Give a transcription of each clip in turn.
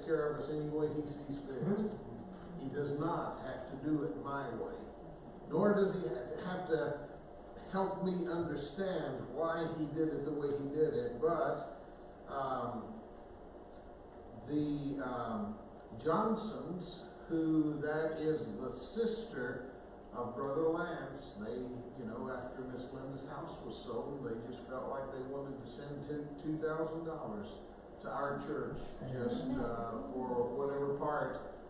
care of us any way he sees fit. He does not have to do it my way. Nor does he have to help me understand why he did it the way he did it. But the Johnsons, who that is the sister of Brother Lance, they, after Miss Linda's house was sold, they just felt like they wanted to send $2,000 to our church, just for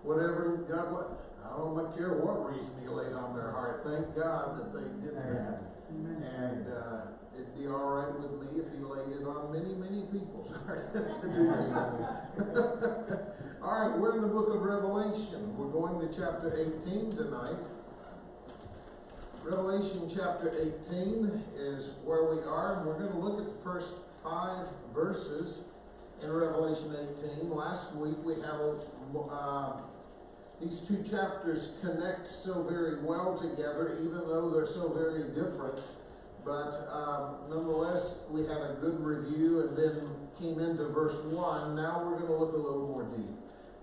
whatever God, I don't care what reason he laid on their heart. Thank God that they did that. And it'd be all right with me if he laid it on many, many people's hearts to do the same. All right, we're in the book of Revelation. We're going to chapter 18 tonight. Revelation chapter 18 is where we are, and we're going to look at the first 5 verses in Revelation 18. Last week we had these 2 chapters connect so very well together, even though they're so very different. But nonetheless, we had a good review and then came into verse 1. Now we're going to look a little more deep.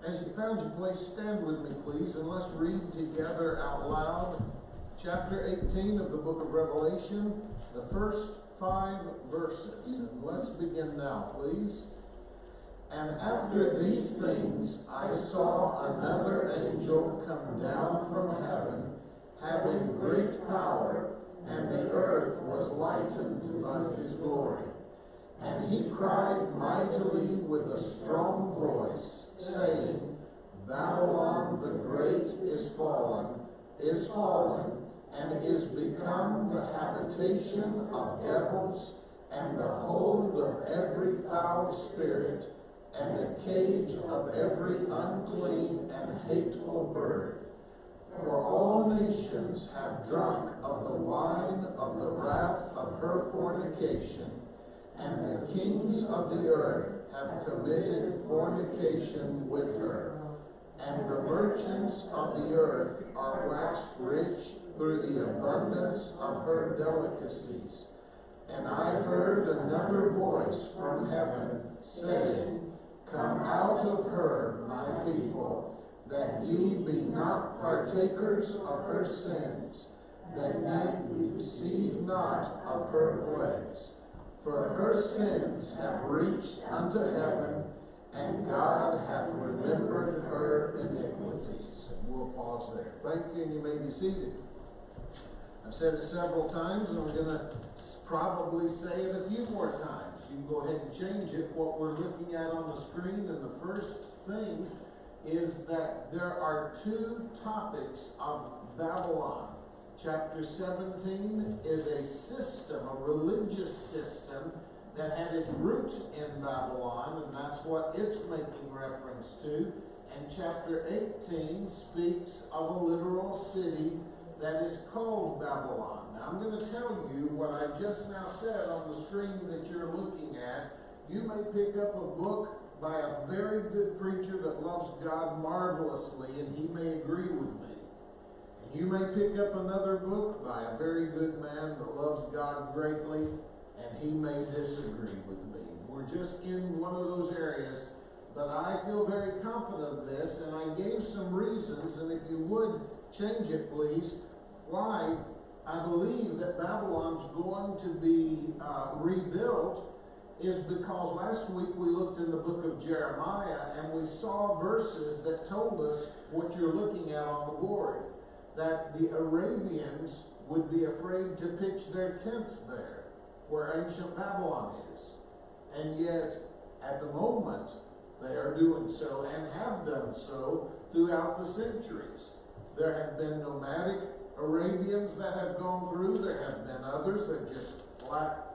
As you found your place, stand with me, please, and let's read together out loud chapter 18 of the book of Revelation, the first 5 verses. And let's begin now, please. And after these things I saw another angel come down from heaven, having great power, and the earth was lightened by his glory. And he cried mightily with a strong voice, saying, Babylon the great is fallen, and is become the habitation of devils, and the hold of every foul spirit, and the cage of every unclean and hateful bird. For all nations have drunk of the wine of the wrath of her fornication, and the kings of the earth have committed fornication with her. And the merchants of the earth are waxed rich through the abundance of her delicacies. And I heard another voice from heaven, saying, Come out of her, my people, that ye be not partakers of her sins, that ye receive not of her plagues. For her sins have reached unto heaven, and God hath remembered her iniquities. And we'll pause there. Thank you, and you may be seated. I've said it several times, and I'm going to probably say it a few more times. You can go ahead and change it. What we're looking at on the screen, and the first thing is that there are 2 topics of Babylon. Chapter 17 is a system, a religious system, that had its roots in Babylon, and that's what it's making reference to. And chapter 18 speaks of a literal city that is called Babylon. Now, I'm going to tell you what I just now said on the screen that you're looking at. You may pick up a book by a very good preacher that loves God marvelously, and he may agree with me. And you may pick up another book by a very good man that loves God greatly, and he may disagree with me. We're just in one of those areas, but I feel very confident of this, and I gave some reasons, and if you would change it, please, why I believe that Babylon's going to be rebuilt is because last week we looked in the book of Jeremiah, and we saw verses that told us what you're looking at on the board, that the Arabians would be afraid to pitch their tents there, where ancient Babylon is. And yet, at the moment, they are doing so and have done so throughout the centuries. There have been nomadic Arabians that have gone through. There have been others that just flat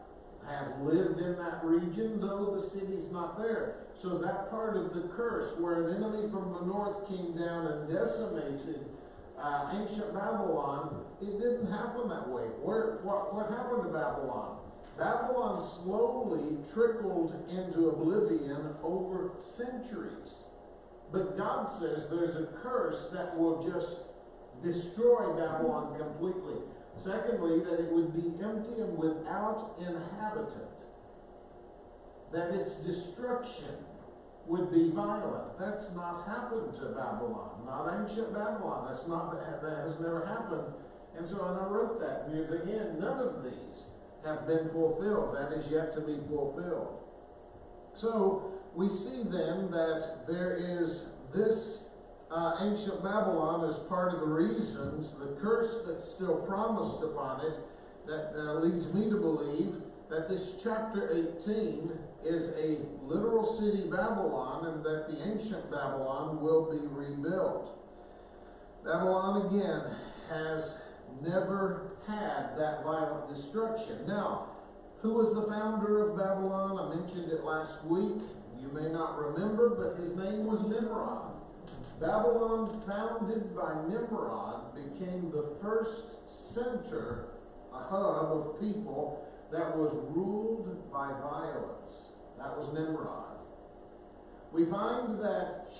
have lived in that region, though the city's not there. So that part of the curse, where an enemy from the north came down and decimated ancient Babylon, it didn't happen that way. What happened to Babylon? Babylon slowly trickled into oblivion over centuries. But God says there's a curse that will just destroy Babylon completely. Secondly, that it would be empty and without inhabitant. That its destruction would be violent. That's not happened to Babylon, not ancient Babylon. That has never happened. And so I wrote that near the end. None of these have been fulfilled. That is yet to be fulfilled. So we see then that there is this ancient Babylon as part of the reasons, the curse that's still promised upon it, that leads me to believe that this chapter 18 is a literal city Babylon, and that the ancient Babylon will be rebuilt. Babylon again has never had that violent destruction. Now, who was the founder of Babylon? I mentioned it last week. You may not remember, but his name was Nimrod. Babylon, founded by Nimrod, became the first center, a hub of people that was ruled by violence. That was Nimrod. We find that a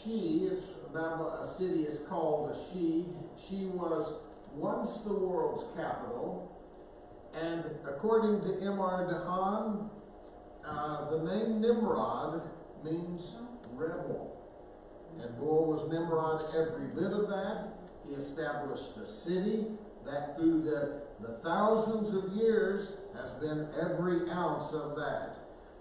city is called a she. She was once the world's capital, and according to M.R. DeHaan, the name Nimrod means rebel. And boy, was Nimrod every bit of that. He established a city that through the thousands of years has been every ounce of that.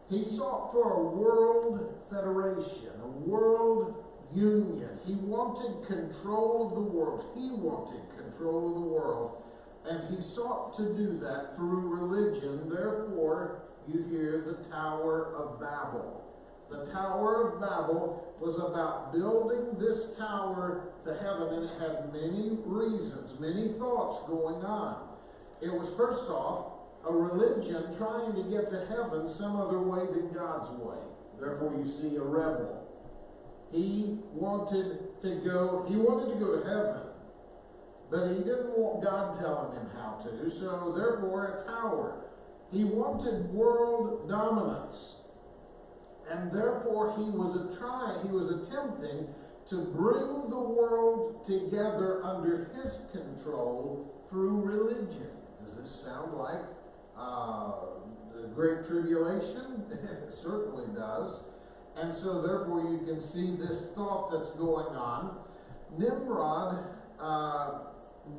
He sought for a world federation, a world union. He wanted control of the world. He wanted control of the world. And he sought to do that through religion. Therefore, you hear the Tower of Babel. The Tower of Babel was about building this tower to heaven, and it had many reasons, many thoughts going on. It was, first off, a religion trying to get to heaven some other way than God's way. Therefore, you see a rebel. He wanted to go to heaven, but he didn't want God telling him how to, so therefore a tower. He wanted world dominance. And therefore he was attempting to bring the world together under his control through religion. Does this sound like the Great Tribulation? It certainly does. And so therefore you can see this thought that's going on. Nimrod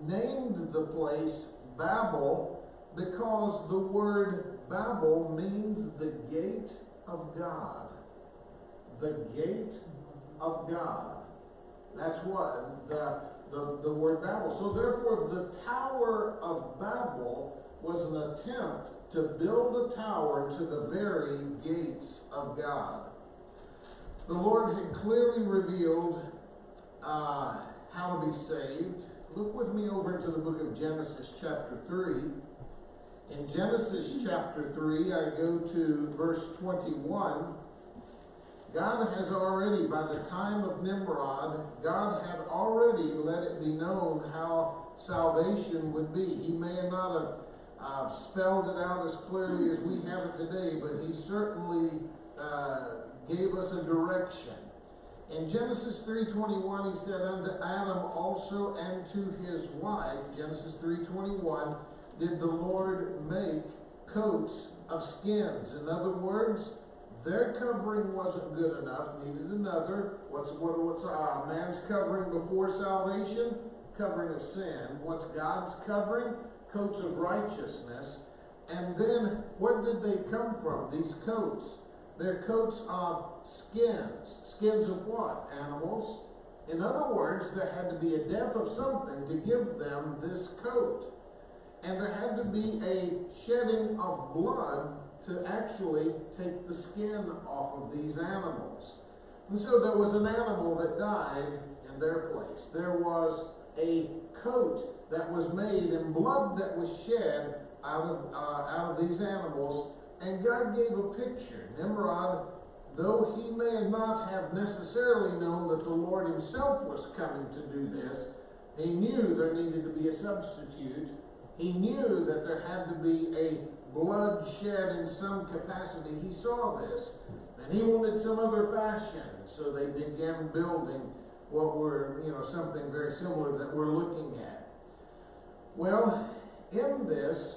named the place Babel because the word Babel means the gate of God. The gate of God. That's what the word Babel. So therefore the Tower of Babel was an attempt to build a tower to the very gates of God. The Lord had clearly revealed how to be saved. Look with me over into the book of Genesis chapter 3. In Genesis chapter 3, I go to verse 21. God has already, by the time of Nimrod, God had already let it be known how salvation would be. He may not have spelled it out as clearly as we have it today, but he certainly gave us a direction. In Genesis 3:21, he said, unto Adam also and to his wife, Genesis 3:21, did the Lord make coats of skins. In other words, their covering wasn't good enough, needed another. What's man's covering before salvation? Covering of sin. What's God's covering? Coats of righteousness. And then, what did they come from, these coats? They're coats of skins. Skins of what? Animals. In other words, there had to be a death of something to give them this coat. And there had to be a shedding of blood to actually take the skin off of these animals. And so there was an animal that died in their place. There was a coat that was made and blood that was shed out of these animals. And God gave a picture. Nimrod, though he may not have necessarily known that the Lord himself was coming to do this, he knew there needed to be a substitute. He knew that there had to be a blood shed in some capacity. He saw this, and he wanted some other fashion. So they began building what were, something very similar that we're looking at. Well, in this,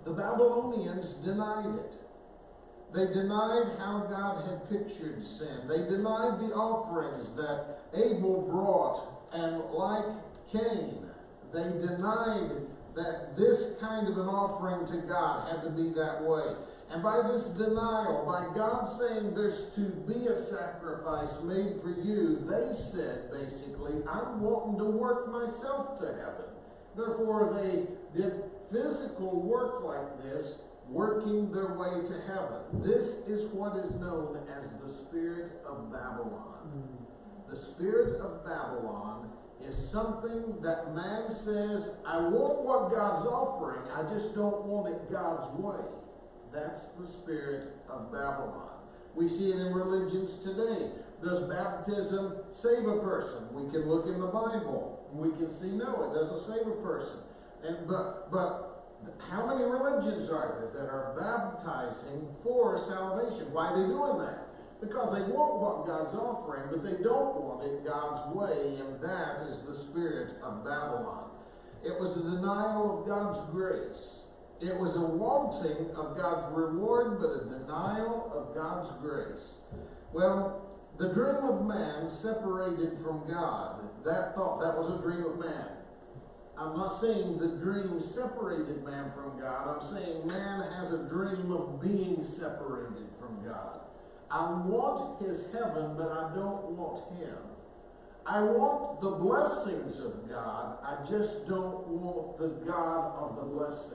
the Babylonians denied it. They denied how God had pictured sin. They denied the offerings that Abel brought, and like Cain, they denied that this kind of an offering to God had to be that way. And by this denial, by God saying there's to be a sacrifice made for you, they said basically, I'm wanting to work myself to heaven. Therefore, they did physical work like this, working their way to heaven. This is what is known as the spirit of Babylon. The spirit of Babylon is something that man says, I want what God's offering, I just don't want it God's way. That's the spirit of Babylon. We see it in religions today. Does baptism save a person? We can look in the Bible. We can see, no, it doesn't save a person. But how many religions are there that are baptizing for salvation? Why are they doing that? Because they want what God's offering, but they don't want it God's way, and that is the spirit of Babylon. It was a denial of God's grace. It was a wanting of God's reward, but a denial of God's grace. Well, the dream of man separated from God. That was a dream of man. I'm not saying the dream separated man from God. I'm saying man has a dream of being separated from God. I want his heaven, but I don't want him. I want the blessings of God. I just don't want the God of the blessings.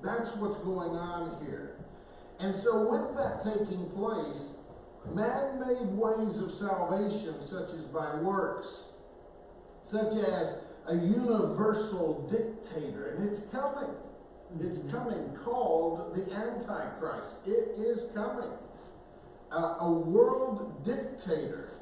That's what's going on here. And so with that taking place, man-made ways of salvation, such as by works, such as a universal dictator, and it's coming. It's coming, called the Antichrist. It is coming. A world dictator.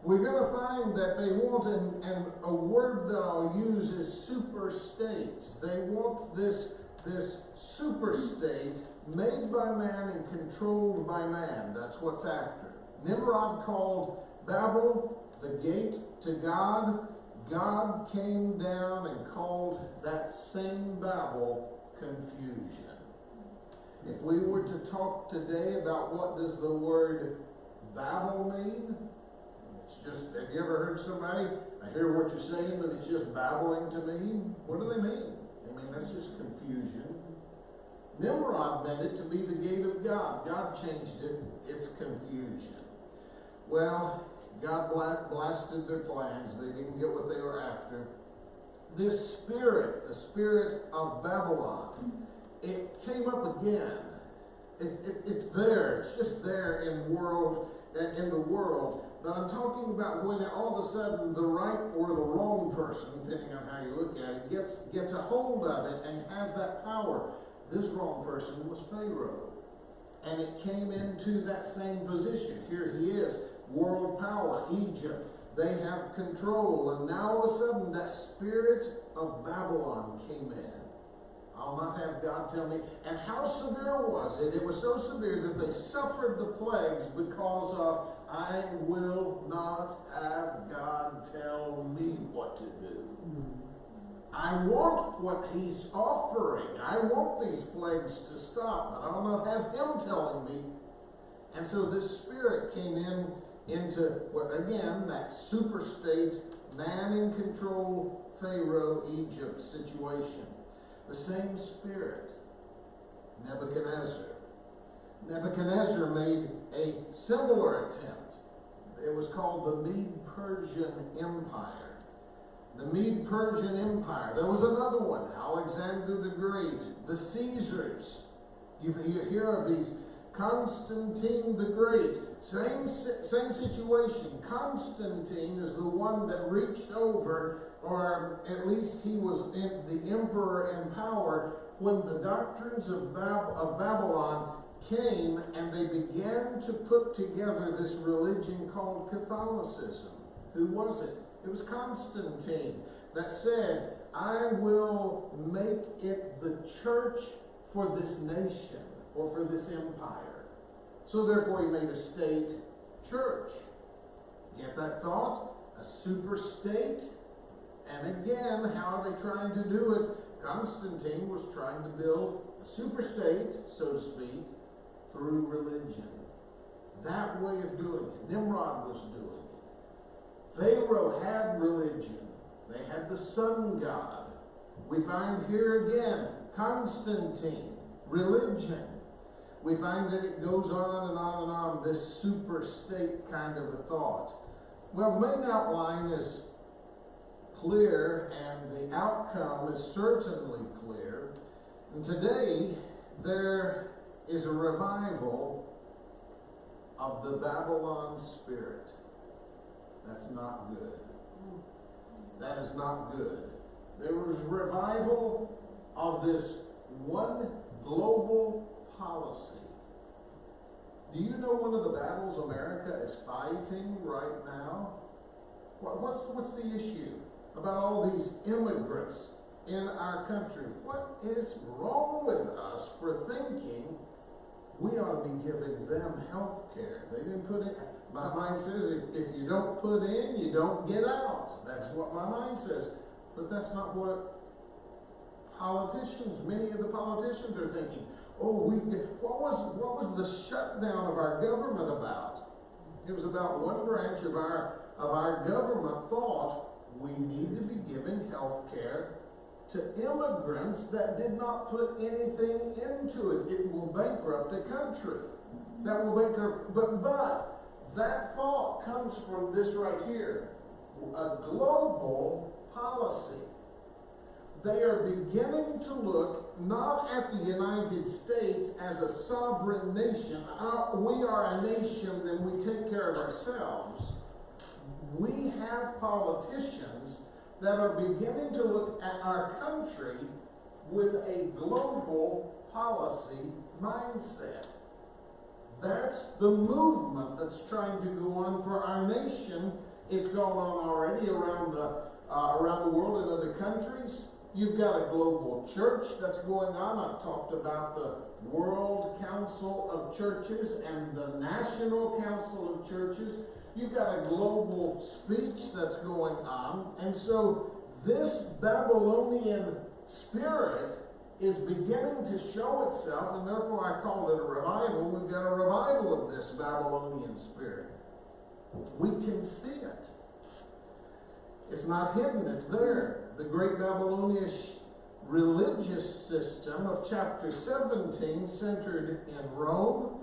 We're going to find that they want, and a word that I'll use is super state. They want this super state made by man and controlled by man. That's what's after. Nimrod called Babel the gate to God. God came down and called that same Babel confusion. If we were to talk today about what does the word Babel mean, it's just, have you ever heard somebody, I hear what you're saying, but it's just babbling to me? What do they mean? I mean, that's just confusion. Nimrod meant it to be the gate of God. God changed it. It's confusion. Well, God blasted their plans. They didn't get what they were after. This spirit, the spirit of Babylon, it came up again. It's there. It's just there in the world. But I'm talking about when all of a sudden the right or the wrong person, depending on how you look at it, gets a hold of it and has that power. This wrong person was Pharaoh. And it came into that same position. Here he is, world power, Egypt. They have control. And now all of a sudden that spirit of Babylon came in. I'll not have God tell me. And how severe was it? It was so severe that they suffered the plagues because of, I will not have God tell me what to do. I want what he's offering. I want these plagues to stop, but I'll not have him telling me. And so this spirit came into, well, again, that super state, man in control, Pharaoh, Egypt situation. The same spirit, Nebuchadnezzar. Nebuchadnezzar made a similar attempt. It was called the Mede-Persian Empire. The Mede-Persian Empire. There was another one, Alexander the Great, the Caesars. You hear of these. Constantine the Great, same situation. Constantine is the one that reached over, or at least he was the emperor in power, when the doctrines of Babylon came and they began to put together this religion called Catholicism. Who was it? It was Constantine that said, I will make it the church for this nation or for this empire. So therefore he made a state church. Get that thought? A super state? And again, how are they trying to do it? Constantine was trying to build a super state, so to speak, through religion. That way of doing it, Nimrod was doing it. Pharaoh had religion. They had the sun god. We find here again, Constantine, religion. We find that it goes on and on and on, this super state kind of a thought. Well, the main outline is clear, and the outcome is certainly clear. And today, there is a revival of the Babylon spirit. That's not good. That is not good. There was revival of this one global policy. Do you know one of the battles America is fighting right now? What's the issue about all these immigrants in our country? What is wrong with us for thinking we ought to be giving them health care? They didn't put in. My mind says if you don't put in, you don't get out. That's what my mind says. But that's not what many of the politicians are thinking. Oh, what was the shutdown of our government about? It was about one branch of our government thought we need to be giving health care to immigrants that did not put anything into it. It will bankrupt a country. That will bankrupt, but that thought comes from this right here, a global policy. They are beginning to look not at the United States as a sovereign nation. We are a nation, then we take care of ourselves. We have politicians that are beginning to look at our country with a global policy mindset. That's the movement that's trying to go on for our nation. It's gone on already around the world in other countries. You've got a global church that's going on. I've talked about the World Council of Churches and the National Council of Churches. You've got a global speech that's going on. And so this Babylonian spirit is beginning to show itself, and therefore I call it a revival. We've got a revival of this Babylonian spirit. We can see it. It's not hidden, it's there. The great Babylonian religious system of chapter 17 centered in Rome.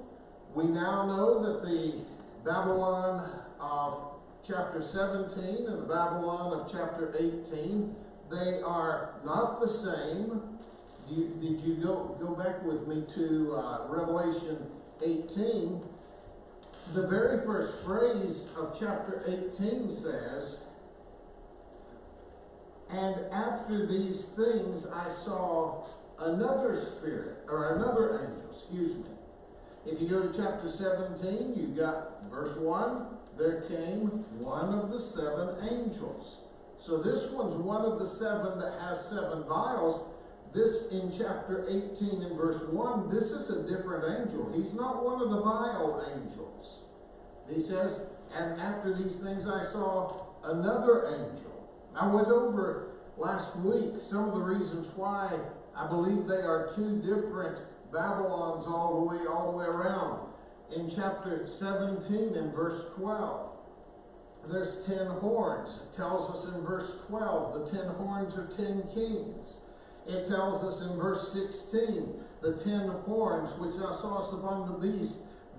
We now know that the Babylon of chapter 17 and the Babylon of chapter 18, they are not the same. Did you go back with me to Revelation 18? The very first phrase of chapter 18 says, "And after these things I saw another spirit," or another angel, excuse me. If you go to chapter 17, you've got verse 1, "There came one of the seven angels." So this one's one of the seven that has seven vials. This in chapter 18 and verse 1, this is a different angel. He's not one of the vial angels. He says, "And after these things I saw another angel." I went over last week some of the reasons why I believe they are two different Babylons all the way around. In chapter 17 and verse 12, there's 10 horns. It tells us in verse 12, the 10 horns are 10 kings. It tells us in verse 16, the 10 horns which thou sawest upon the beast,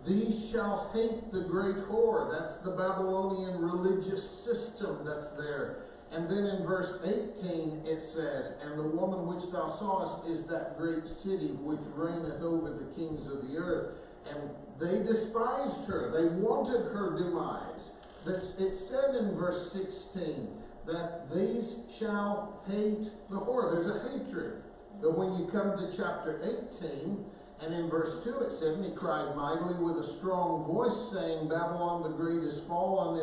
these shall hate the great whore. That's the Babylonian religious system that's there. And then in verse 18 it says, "And the woman which thou sawest is that great city which reigneth over the kings of the earth. And they despised her." They wanted her demise. It said in verse 16 that these shall hate the whore. There's a hatred. But when you come to chapter 18, and in verse 2 it said, "And he cried mightily with a strong voice, saying, Babylon the great is fallen,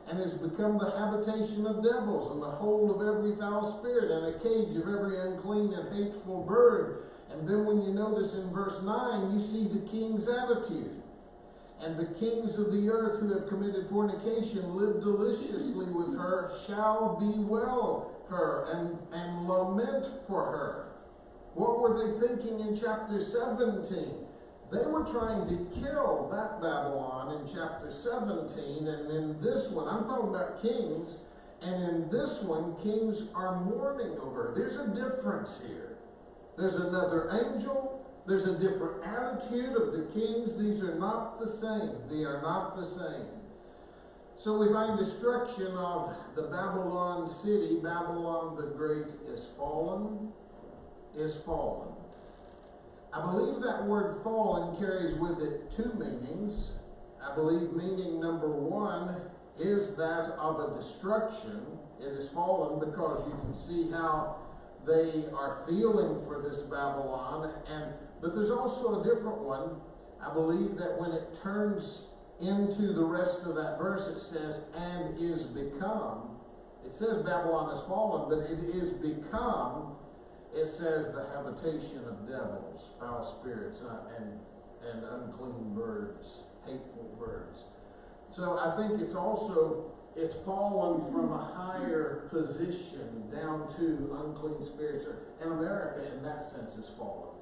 and is become the habitation of devils, and the hold of every foul spirit, and a cage of every unclean and hateful bird." And then when you notice in verse 9, you see the king's attitude. "And the kings of the earth who have committed fornication live deliciously with her, shall bewail her and lament for her." What were they thinking in chapter 17? They were trying to kill that Babylon in chapter 17, and in this one, I'm talking about kings, and in this one, kings are mourning over her. There's a difference here. There's another angel. There's a different attitude of the kings. These are not the same. They are not the same. So we find destruction of the Babylon city. Babylon the Great is fallen, is fallen. I believe that word fallen carries with it two meanings. I believe meaning number one is that of a destruction. It is fallen because you can see how they are feeling for this Babylon. But there's also a different one. I believe that when it turns into the rest of that verse, it says, and is become. It says Babylon is fallen, but it is become, it says, the habitation of devils, foul spirits, and unclean birds, hateful birds. So I think it's fallen from a higher position down to unclean spirits. And America, in that sense, is fallen.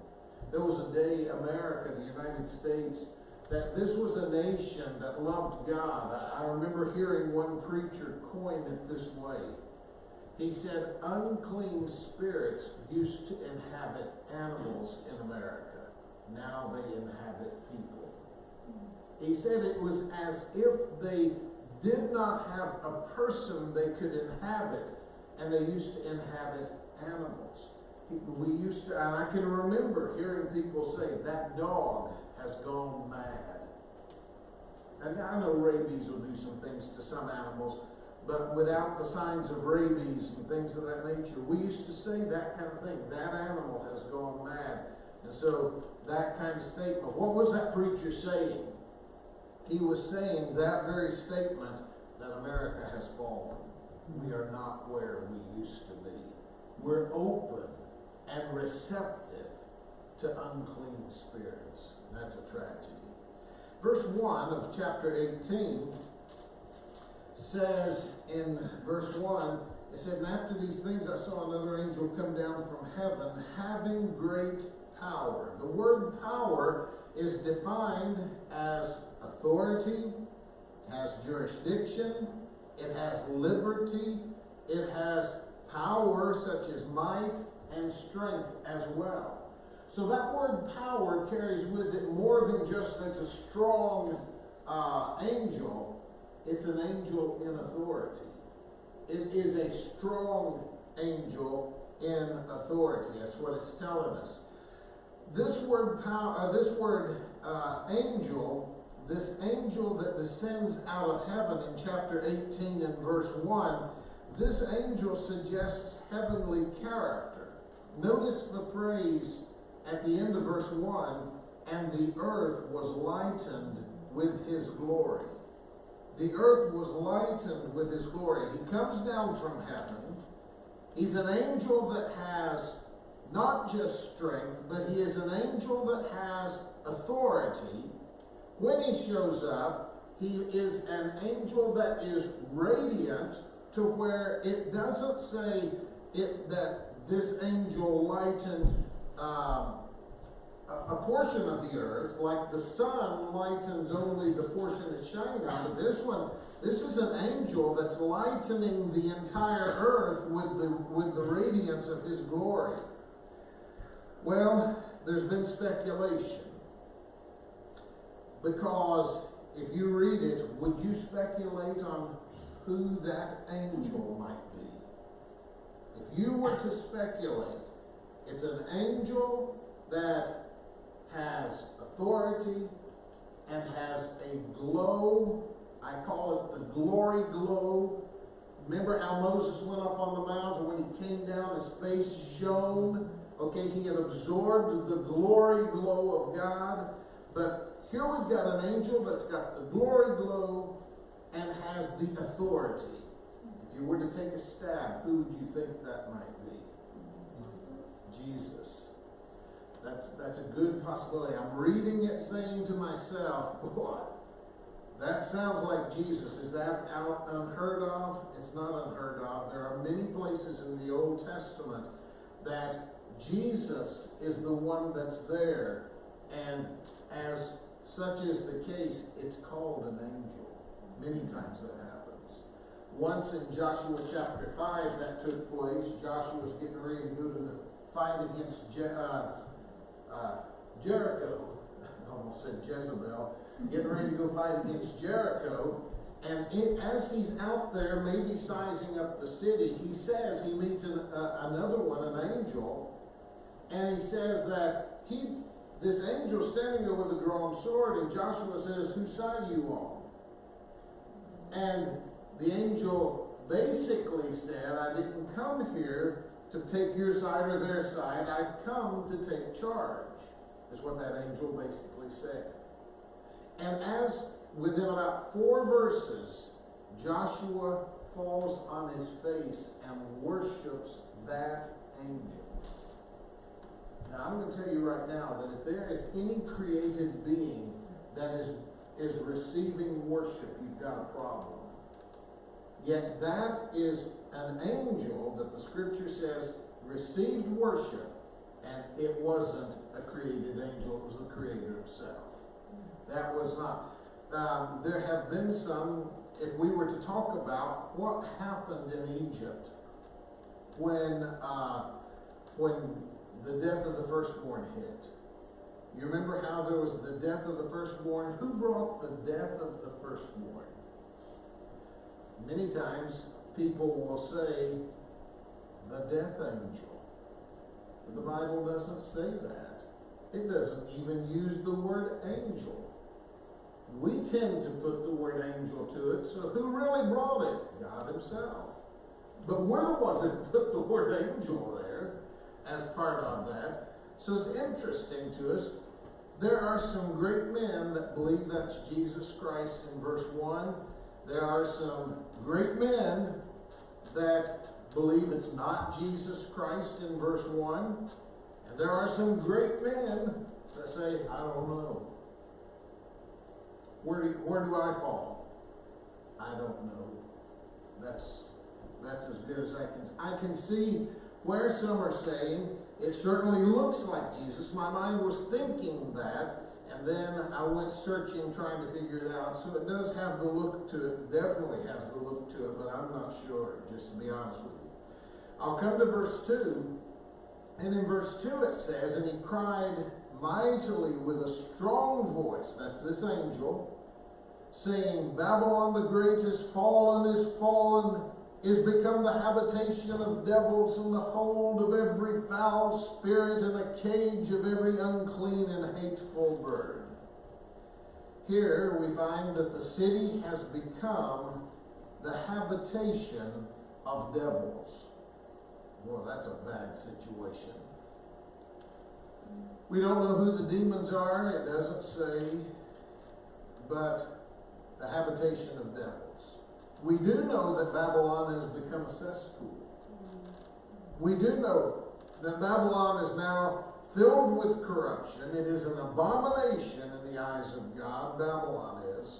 There was a day, America, the United States, that this was a nation that loved God. I remember hearing one preacher coin it this way. He said, unclean spirits used to inhabit animals in America. Now they inhabit people. He said it was as if they did not have a person they could inhabit, and they used to inhabit animals. And I can remember hearing people say, that dog has gone mad. And I know rabies will do some things to some animals, but without the signs of rabies and things of that nature, we used to say that kind of thing. That animal has gone mad. And so that kind of statement, what was that preacher saying? He was saying that very statement, that America has fallen. We are not where we used to be. We're open and receptive to unclean spirits. And that's a tragedy. Verse 1 of chapter 18 says in verse 1, it said, and after these things I saw another angel come down from heaven, having great power. The word power is defined as authority, has jurisdiction, it has liberty, it has power such as might and strength as well. So that word power carries with it more than just it's a strong angel. It's an angel in authority. It is a strong angel in authority. That's what it's telling us. This word power, angel, this angel that descends out of heaven in chapter 18 and verse 1, this angel suggests heavenly character. Notice the phrase at the end of verse 1, and the earth was lightened with his glory. The earth was lightened with his glory. He comes down from heaven. He's an angel that has not just strength, but he is an angel that has authority. When he shows up, he is an angel that is radiant, to where it doesn't say that this angel lightened a portion of the earth, like the sun lightens only the portion it's shining on. But this is an angel that's lightening the entire earth with the radiance of his glory. Well, there's been speculation, because if you read it, would you speculate on who that angel might be? If you were to speculate, it's an angel that has authority and has a glow. I call it the glory glow. Remember how Moses went up on the mount, and when he came down, his face shone? Okay, he had absorbed the glory glow of God. But here we've got an angel that's got the glory glow and has the authority. If you were to take a stab, who would you think that might be? Jesus. That's a good possibility. I'm reading it saying to myself, boy, that sounds like Jesus. Is that unheard of? It's not unheard of. There are many places in the Old Testament that Jesus is the one that's there. And as such is the case, it's called an angel. Many times that happens. Once in Joshua chapter 5 that took place. Joshua was getting ready to go to the fight against Jericho. I almost said Jezebel. Getting ready to go fight against Jericho. And as he's out there, maybe sizing up the city, he says he meets another one, an angel. And he says that this angel standing there with a drawn sword, and Joshua says, "Whose side are you on?" And the angel basically said, "I didn't come here to take your side or their side. I've come to take charge," is what that angel basically said. And as within about 4 verses, Joshua falls on his face and worships that angel. Now, I'm going to tell you right now that if there is any created being that is receiving worship, you've got a problem. Yet that is an angel that the scripture says received worship, and it wasn't a created angel, it was the Creator himself. That was not. There have been some, if we were to talk about what happened in Egypt when the death of the firstborn hit. You remember how there was the death of the firstborn? Who brought the death of the firstborn? Many times people will say the death angel. But the Bible doesn't say that. It doesn't even use the word angel. We tend to put the word angel to it, so who really brought it? God himself. But we're the ones that put the word angel there as part of that. So it's interesting to us. There are some great men that believe that's Jesus Christ in verse 1. There are some great men that believe it's not Jesus Christ in verse 1. And there are some great men that say, I don't know. Where do I fall? I don't know. That's as good as I can see where some are saying it certainly looks like Jesus. My mind was thinking that, and then I went searching, trying to figure it out. So it does have the look to it, definitely has the look to it, but I'm not sure, just to be honest with you. I'll come to verse 2, and in verse 2 it says, "And he cried mightily with a strong voice," that's this angel, "saying, Babylon the great is fallen, is become the habitation of devils, and the hold of every foul spirit, and a cage of every unclean and hateful bird." Here we find that the city has become the habitation of devils. Well, that's a bad situation. We don't know who the demons are, it doesn't say, but the habitation of devils. We do know that Babylon has become a cesspool. We do know that Babylon is now filled with corruption. It is an abomination in the eyes of God, Babylon is.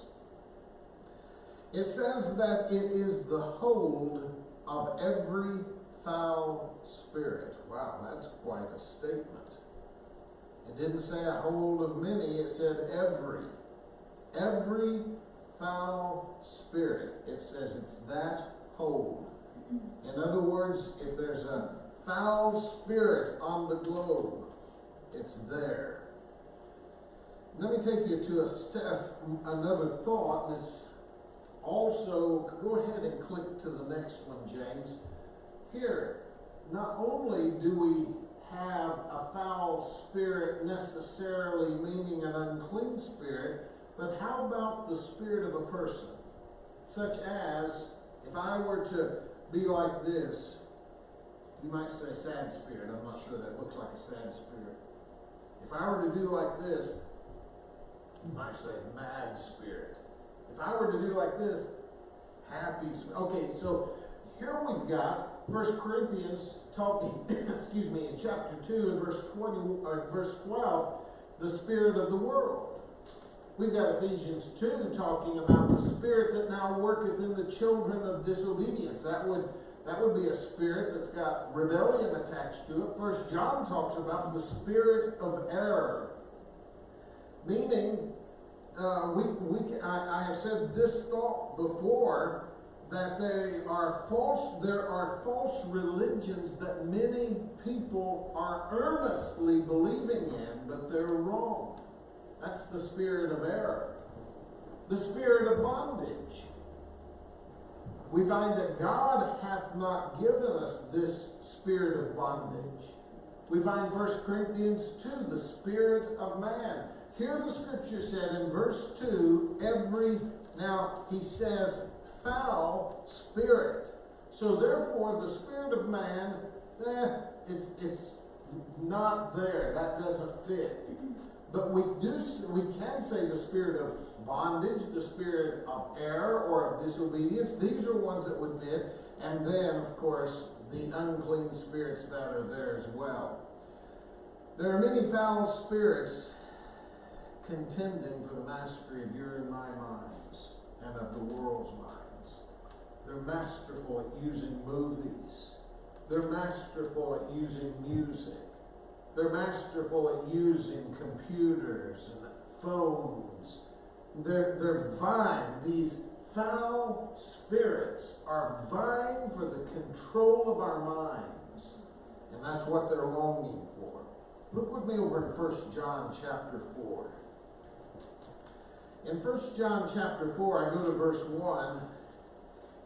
It says that it is the hold of every foul spirit. Wow, that's quite a statement. It didn't say a hold of many, it said every. Every foul spirit. It says it's that hold. In other words, if there's a foul spirit on the globe, it's there. Let me take you to another thought, and it's also, go ahead and click to the next one, James. Here, not only do we have a foul spirit necessarily meaning an unclean spirit, but how about the spirit of a person? Such as, if I were to be like this, you might say sad spirit. I'm not sure that looks like a sad spirit. If I were to do like this, you might say mad spirit. If I were to do like this, happy spirit. Okay, so here we've got 1 Corinthians talking, excuse me, in chapter 2 and verse 12, the spirit of the world. We've got Ephesians 2 talking about the spirit that now worketh in the children of disobedience. That would be a spirit that's got rebellion attached to it. 1 John talks about the spirit of error. Meaning, I have said this thought before, that there are false religions that many people are earnestly believing in, but they're wrong. That's the spirit of error. The spirit of bondage. We find that God hath not given us this spirit of bondage. We find 1 Corinthians 2, the spirit of man. Here the scripture said in verse 2, now he says, foul spirit. So therefore the spirit of man, it's not there. That doesn't fit. But we can say the spirit of bondage, the spirit of error or of disobedience. These are ones that would fit. And then, of course, the unclean spirits that are there as well. There are many foul spirits contending for the mastery of your and my minds and of the world's minds. They're masterful at using movies. They're masterful at using music. They're masterful at using computers and phones. They're vying. These foul spirits are vying for the control of our minds. And that's what they're longing for. Look with me over in 1 John chapter 4. In 1 John chapter 4, I go to verse 1.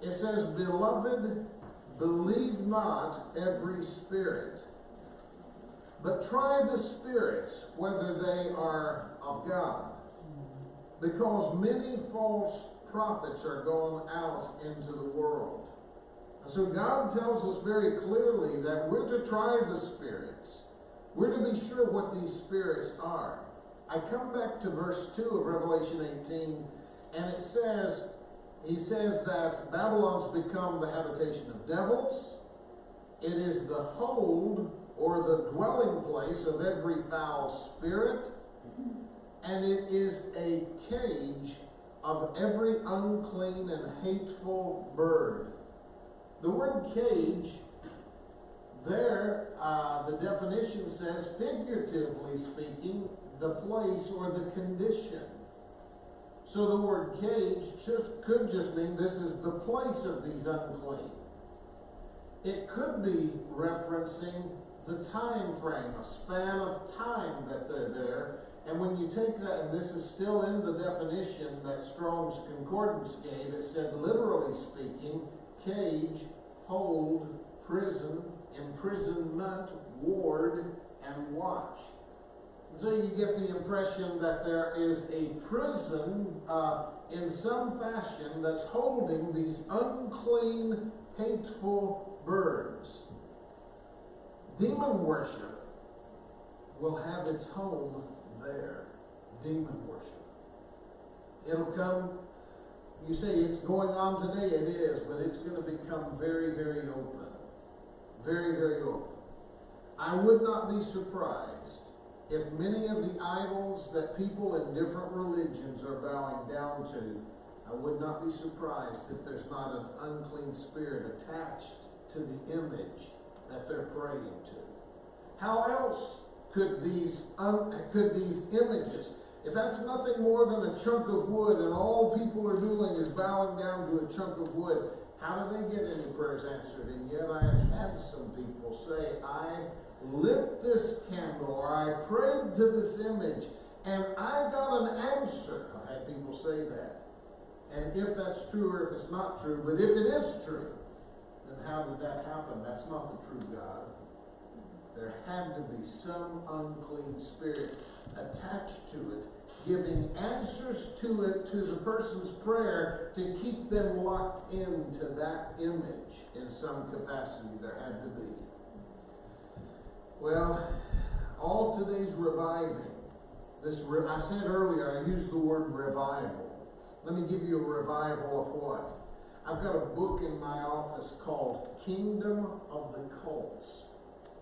It says, Beloved, believe not every spirit, but try the spirits, whether they are of God. Because many false prophets are gone out into the world. And so God tells us very clearly that we're to try the spirits. We're to be sure what these spirits are. I come back to verse 2 of Revelation 18, and it says, he says that Babylon's become the habitation of devils. It is the hold or the dwelling place of every foul spirit, and it is a cage of every unclean and hateful bird. The word cage, there, the definition says, figuratively speaking, the place or the condition. So the word cage could just mean this is the place of these unclean. It could be referencing the time frame, a span of time that they're there. And when you take that, and this is still in the definition that Strong's Concordance gave, it said, literally speaking, cage, hold, prison, imprisonment, ward, and watch. So you get the impression that there is a prison in some fashion that's holding these unclean, hateful birds. Demon worship will have its home there. Demon worship. It'll come, you say it's going on today, it is, but it's going to become very, very open. Very, very open. I would not be surprised if many of the idols that people in different religions are bowing down to, I would not be surprised if there's not an unclean spirit attached to the image that they're praying to. How else could these images, if that's nothing more than a chunk of wood and all people are doing is bowing down to a chunk of wood, how do they get any prayers answered? And yet I have had some people say, I lit this candle or I prayed to this image and I got an answer. I had people say that. And if that's true or if it's not true, but if it is true, then how did that happen? That's not the true God. There had to be some unclean spirit attached to it, giving answers to it, to the person's prayer, to keep them locked into that image in some capacity. There had to be. Well, all today's reviving, I said earlier, I used the word revival. Let me give you a revival of what? I've got a book in my office called Kingdom of the Cults.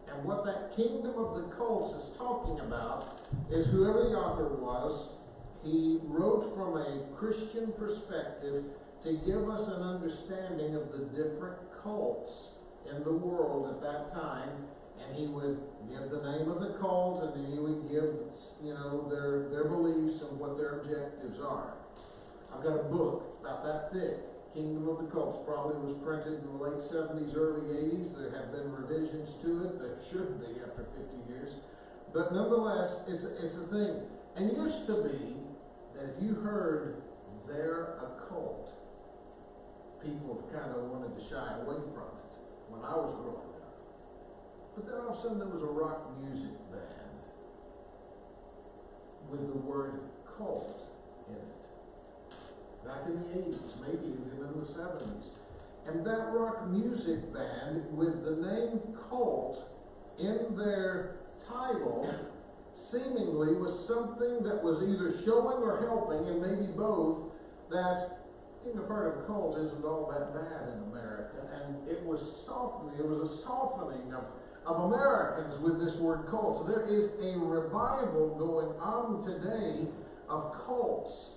And what that Kingdom of the Cults is talking about is whoever the author was, he wrote from a Christian perspective to give us an understanding of the different cults in the world at that time. And and he would give the name of the cult, and then he would give, their beliefs and what their objectives are. I've got a book about that thick, Kingdom of the Cults. Probably was printed in the late 70s, early 80s. There have been revisions to it. There should be after 50 years. But nonetheless, it's a thing. And used to be that if you heard they're a cult, people kind of wanted to shy away from it when I was growing up. But then all of a sudden there was a rock music band with the word cult in it. Back in the 80s, maybe even in the 70s. And that rock music band with the name cult in their title seemingly was something that was either showing or helping, and maybe both, that being a part of a cult isn't all that bad in America. And it was softening, it was a softening of Americans with this word cult. So there is a revival going on today of cults.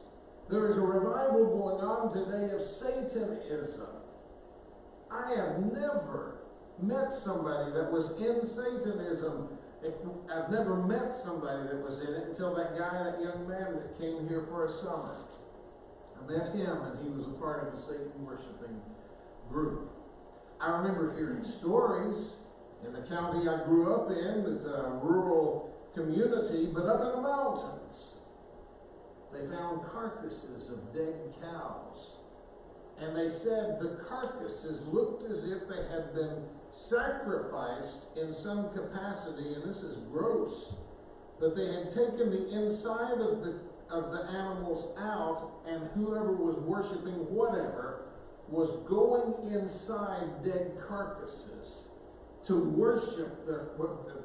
There is a revival going on today of Satanism. I have never met somebody that was in Satanism. I've never met somebody that was in it until that young man that came here for a summer. I met him, and he was a part of the Satan-worshiping group. I remember hearing stories in the county I grew up in. It's a rural community, but up in the mountains. They found carcasses of dead cows. And they said the carcasses looked as if they had been sacrificed in some capacity, and this is gross, that they had taken the inside of the animals out, and whoever was worshiping whatever was going inside dead carcasses to worship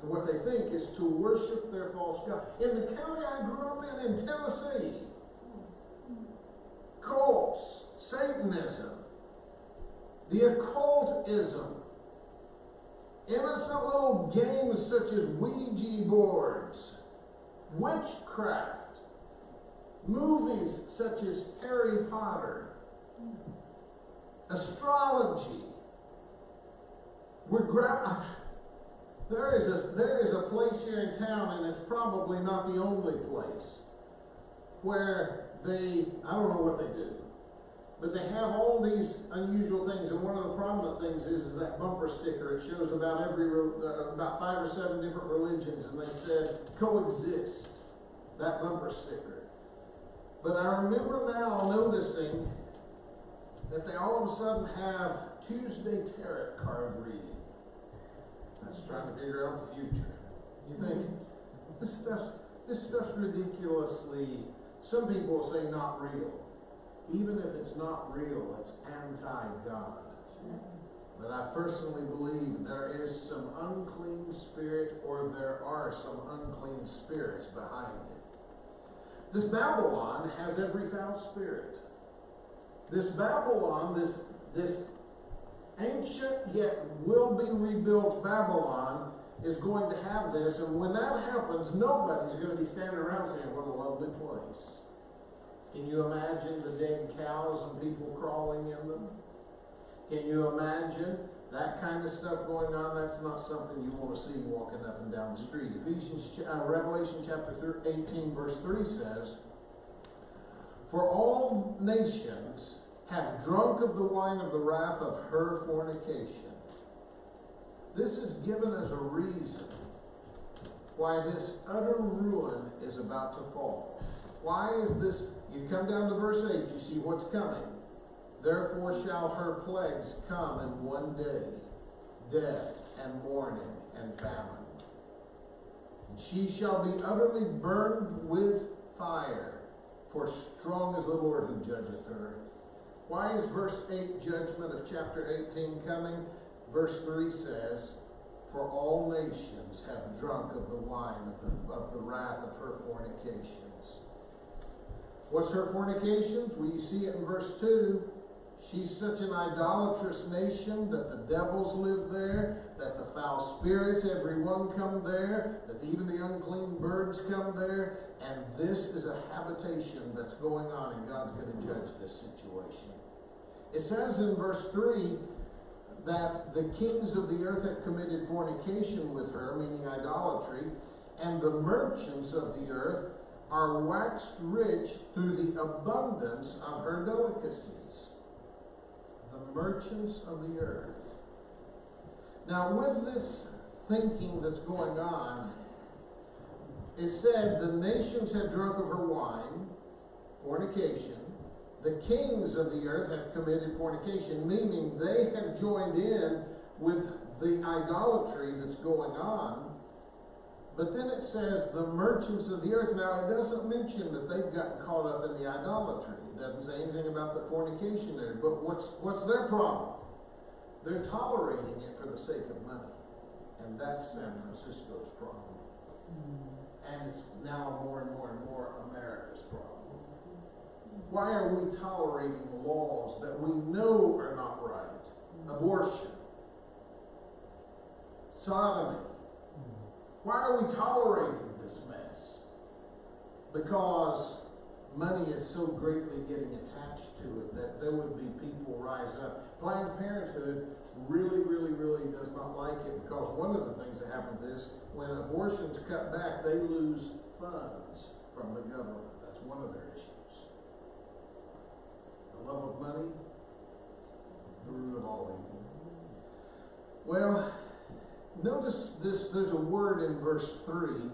what they think is to worship their false god. In the county I grew up in Tennessee, cults, Satanism, the occultism, innocent little games such as Ouija boards, witchcraft, movies such as Harry Potter, astrology. There is a place here in town, and it's probably not the only place, where I don't know what they do, but they have all these unusual things, and one of the prominent things is that bumper sticker. It shows about 5 or 7 different religions, and they said coexist, that bumper sticker. But I remember now noticing that they all of a sudden have Tuesday tarot card reading. That's trying to figure out the future. You think, this stuff's ridiculously, some people say not real. Even if it's not real, it's anti-God. But I personally believe there is some unclean spirit, or there are some unclean spirits behind it. This Babylon has every foul spirit. This Babylon, this ancient yet will be rebuilt Babylon is going to have this, and when that happens, nobody's going to be standing around saying, what a lovely place. Can you imagine the dead cows and people crawling in them? Can you imagine that kind of stuff going on? That's not something you want to see walking up and down the street. Revelation chapter 18 verse 3 says, for all nations have drunk of the wine of the wrath of her fornication. This is given as a reason why this utter ruin is about to fall. Why is this? You come down to verse 8, you see what's coming. Therefore shall her plagues come in one day, death and mourning and famine. And she shall be utterly burned with fire, for strong is the Lord who judgeth her. Why is verse 8 judgment of chapter 18 coming? Verse 3 says, for all nations have drunk of the wine of the wrath of her fornications. What's her fornications? Well, you see it in verse 2. She's such an idolatrous nation that the devils live there, that the foul spirits, everyone come there, that even the unclean birds come there, and this is a habitation that's going on, and God's going to judge this situation. It says in verse 3, that the kings of the earth have committed fornication with her, meaning idolatry, and the merchants of the earth are waxed rich through the abundance of her delicacies. The merchants of the earth. Now, with this thinking that's going on, it said the nations have drunk of her wine, fornication. The kings of the earth have committed fornication, meaning they have joined in with the idolatry that's going on. But then it says the merchants of the earth. Now, it doesn't mention that they've gotten caught up in the idolatry. It doesn't say anything about the fornication there. But what's their problem? They're tolerating it for the sake of money. And that's San Francisco's problem. And it's now more and more America's problem. Why are we tolerating laws that we know are not right? Abortion. Sodomy. Why are we tolerating this mess? Because money is so greatly getting attached to it that there would be people rise up. Planned Parenthood really does not like it, because one of the things that happens is when abortions cut back, they lose funds from the government. That's one of their issues. The love of money, the root of all evil. Well, notice this, there's a word in verse 3.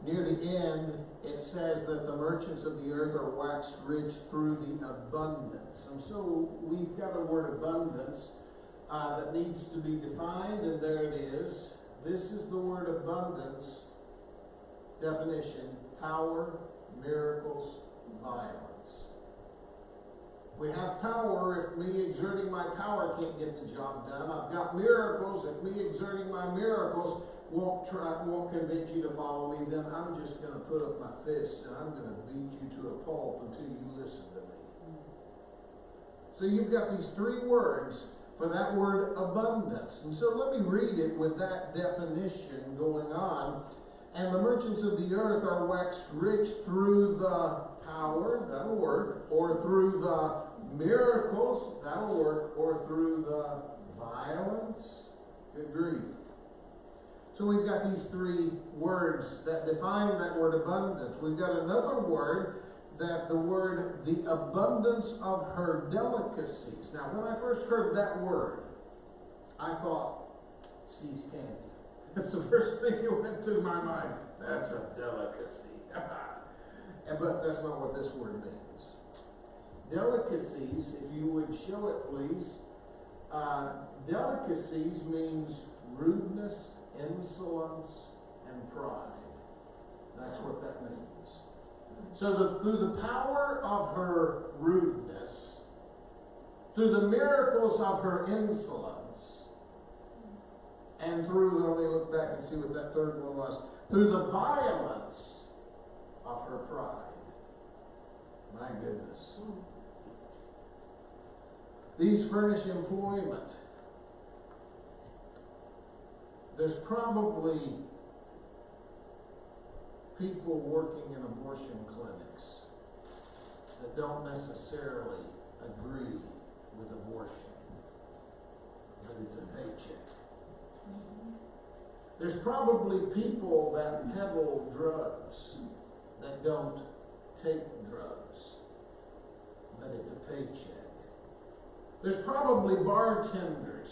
Near the end, it says that the merchants of the earth are waxed rich through the abundance. And so we've got a word abundance that needs to be defined, and there it is. This is the word abundance definition: power, miracles, violence. We have power if me exerting my power can't get the job done. I've got miracles. If me exerting my miracles won't convince you to follow me, then I'm just going to put up my fist and I'm going to beat you to a pulp until you listen to me. So you've got these three words for that word abundance. And so let me read it with that definition going on. And the merchants of the earth are waxed rich through the power, that'll work, or through the miracles, that'll work, or through the violence. Good grief. So we've got these three words that define that word abundance. We've got another word, that the word, the abundance of her delicacies. Now, when I first heard that word, I thought, C's candy. That's the first thing that went through my mind. That's a delicacy. But that's not what this word means. Delicacies, if you would show it, please. Delicacies means rudeness, insolence, and pride. That's what that means. So through the power of her rudeness, through the miracles of her insolence, and through, let me look back and see what that third one was, through the violence of her pride. My goodness. These furnish employment. There's probably people working in abortion clinics that don't necessarily agree with abortion, but it's a paycheck. There's probably people that peddle drugs that don't take drugs, but it's a paycheck. There's probably bartenders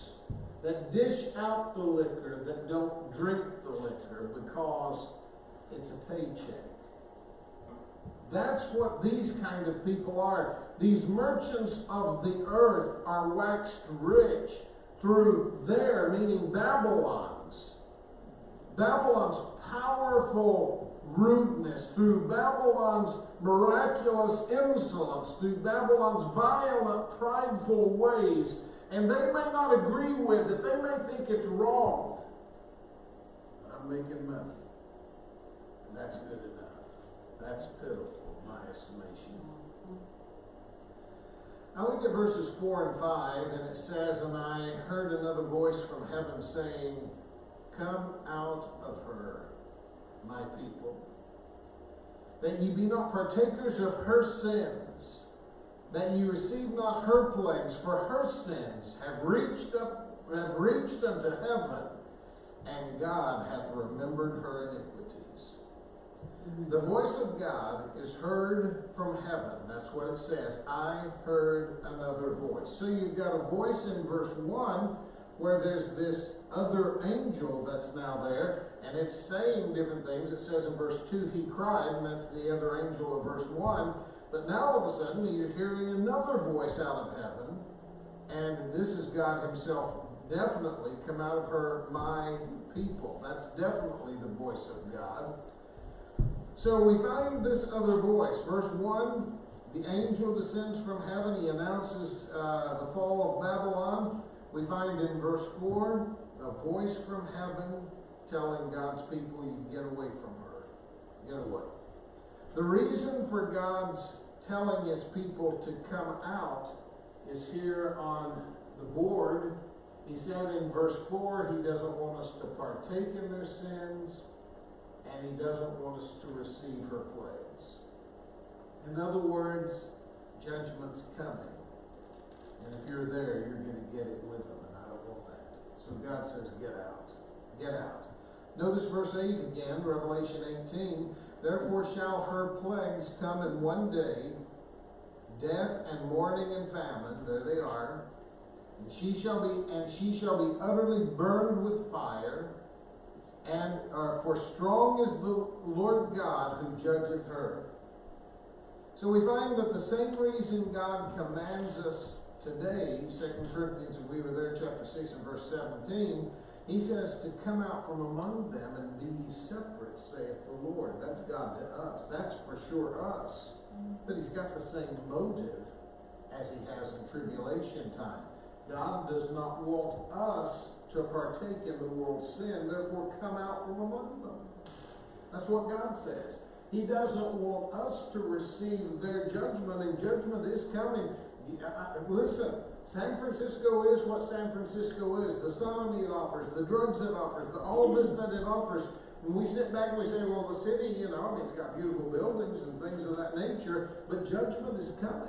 that dish out the liquor that don't drink the liquor because it's a paycheck. That's what these kind of people are. These merchants of the earth are waxed rich through their, meaning Babylon's powerful rudeness, through Babylon's miraculous insolence, through Babylon's violent, prideful ways. And they may not agree with it. They may think it's wrong. But I'm making money. And that's good enough. That's pitiful, in my estimation. Now look at verses 4 and 5, and it says, "And I heard another voice from heaven saying, 'Come out of her, my people, that ye be not partakers of her sins, that ye receive not her plagues, for her sins have reached unto heaven, and God hath remembered her iniquities. The voice of God is heard from heaven. That's what it says. I heard another voice. So you've got a voice in verse 1 where there's this other angel that's now there, and it's saying different things. It says in verse 2, he cried, and that's the other angel of verse 1. But now all of a sudden you're hearing another voice out of heaven, and this is God himself definitely come out of her, my people. That's definitely the voice of God. So we find this other voice. Verse 1, the angel descends from heaven. He announces the fall of Babylon. We find in verse 4, a voice from heaven telling God's people, you get away from her. Get away. The reason for God's telling his people to come out is here on the board. He said in verse 4, he doesn't want us to partake in their sins, and he doesn't want us to receive her plagues. In other words, judgment's coming. And if you're there, you're going to get it with them, and I don't want that. So God says, get out. Get out. Notice verse 8 again, Revelation 18. Therefore shall her plagues come in one day, death and mourning and famine, there they are, and she shall be utterly burned with fire, and for strong is the Lord God who judgeth her. So we find that the same reason God commands us today, 2 Corinthians, we were there, chapter 6 and verse 17, he says to come out from among them and be ye separate, saith the Lord. That's God to us. That's for sure us. But he's got the same motive as he has in tribulation time. God does not want us to partake in the world's sin, therefore come out from among them. That's what God says. He doesn't want us to receive their judgment, and judgment is coming. Listen, San Francisco is what San Francisco is. The sodomy it offers, the drugs it offers, all this that it offers. When we sit back and we say, well, the city, it's got beautiful buildings and things of that nature, but judgment is coming.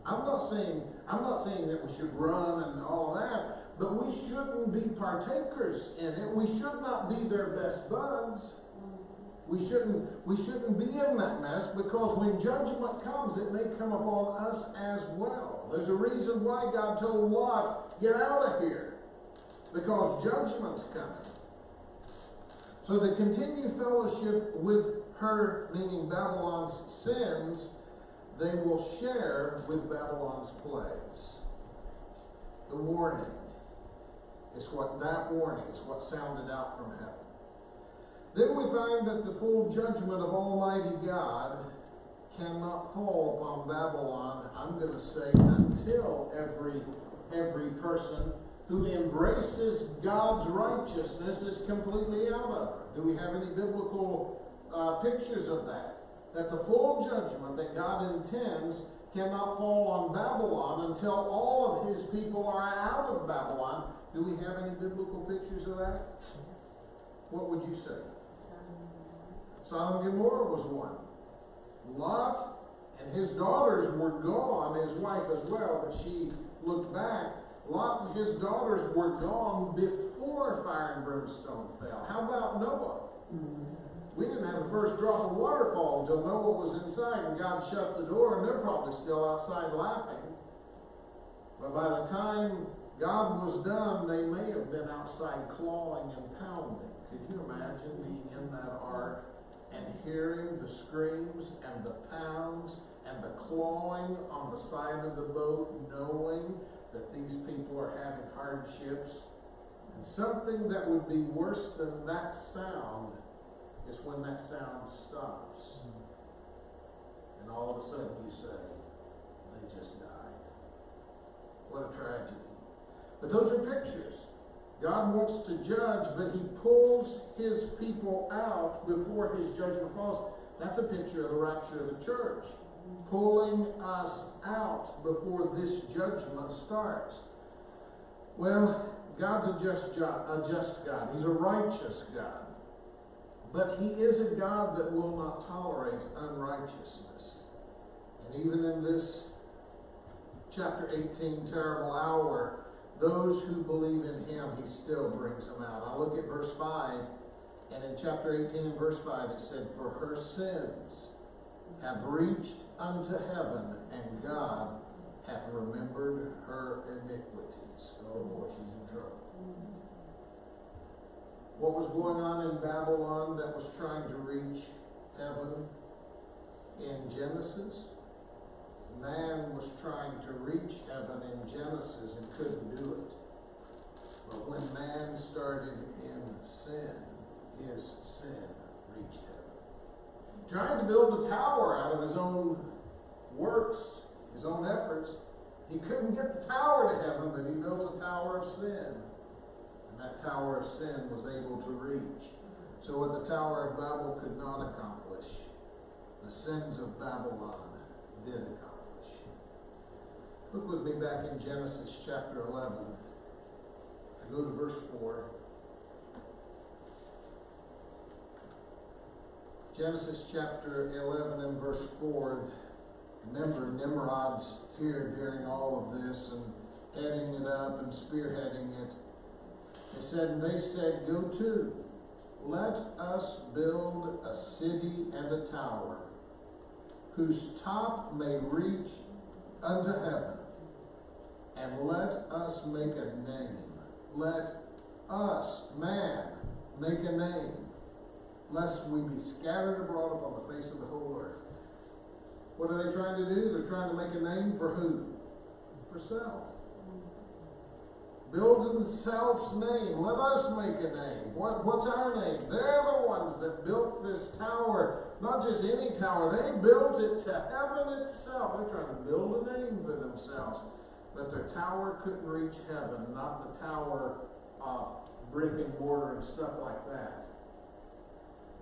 I'm not saying that we should run and all that, but we shouldn't be partakers in it. We should not be their best buds. We shouldn't be in that mess, because when judgment comes, it may come upon us as well. There's a reason why God told Lot, get out of here, because judgment's coming. So to continue fellowship with her, meaning Babylon's sins, they will share with Babylon's plagues. The warning is what sounded out from heaven. Then we find that the full judgment of Almighty God cannot fall upon Babylon, I'm going to say, until every person who embraces God's righteousness is completely out of it. Do we have any biblical pictures of that? That the full judgment that God intends cannot fall on Babylon until all of his people are out of Babylon. Do we have any biblical pictures of that? What would you say? Sodom and Gomorrah was one. Lot and his daughters were gone, his wife as well, but she looked back. Lot and his daughters were gone before fire and brimstone fell. How about Noah? We didn't have the first drop of water fall until Noah was inside, and God shut the door, and they're probably still outside laughing. But by the time God was done, they may have been outside clawing and pounding. Could you imagine being in that ark and hearing the screams and the pounds and the clawing on the side of the boat, knowing that these people are having hardships? And something that would be worse than that sound is when that sound stops. And all of a sudden you say, they just died. What a tragedy. But those are pictures. God wants to judge, but he pulls his people out before his judgment falls. That's a picture of the rapture of the church. Pulling us out before this judgment starts. Well, God's a just God. He's a righteous God. But he is a God that will not tolerate unrighteousness. And even in this chapter 18, terrible hour, those who believe in him, he still brings them out. I look at verse 5, and in chapter 18 and verse 5 it said, for her sins have reached unto heaven, and God hath remembered her iniquities. Oh boy, she's in trouble. What was going on in Babylon that was trying to reach heaven in Genesis? Man was trying to reach heaven in Genesis and couldn't do it. But when man started in sin, his sin reached heaven. Trying to build a tower out of his own works, his own efforts. He couldn't get the tower to heaven, but he built a tower of sin. And that tower of sin was able to reach. So what the Tower of Babel could not accomplish, the sins of Babylon did accomplish. Look with me back in Genesis chapter 11. I go to verse 4. Genesis chapter 11 and verse 4. Remember, Nimrod's here during all of this and heading it up and spearheading it. It said, and they said, go to, let us build a city and a tower, whose top may reach unto heaven, and let us make a name. Let us, man, make a name, lest we be scattered abroad upon the face of the whole earth. What are they trying to do? They're trying to make a name for who? For self. Build themselves name. Let us make a name. What's our name? They're the ones that built this tower. Not just any tower. They built it to heaven itself. They're trying to build a name for themselves. But their tower couldn't reach heaven. Not the tower of brick and mortar and stuff like that.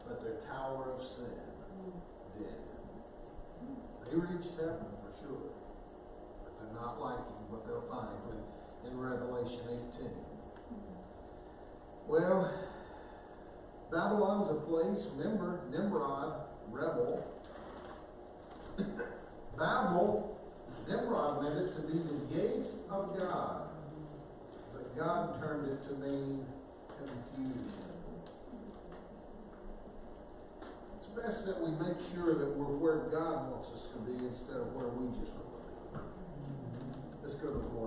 But their tower of sin did. They reached heaven for sure. But they're not liking what they'll find in Revelation 18. Well, Babylon's a place, remember, Nimrod, rebel. Babel, Nimrod meant it to be the gate of God. But God turned it to mean confusion. It's best that we make sure that we're where God wants us to be instead of where we just want to be. Let's go to the Lord.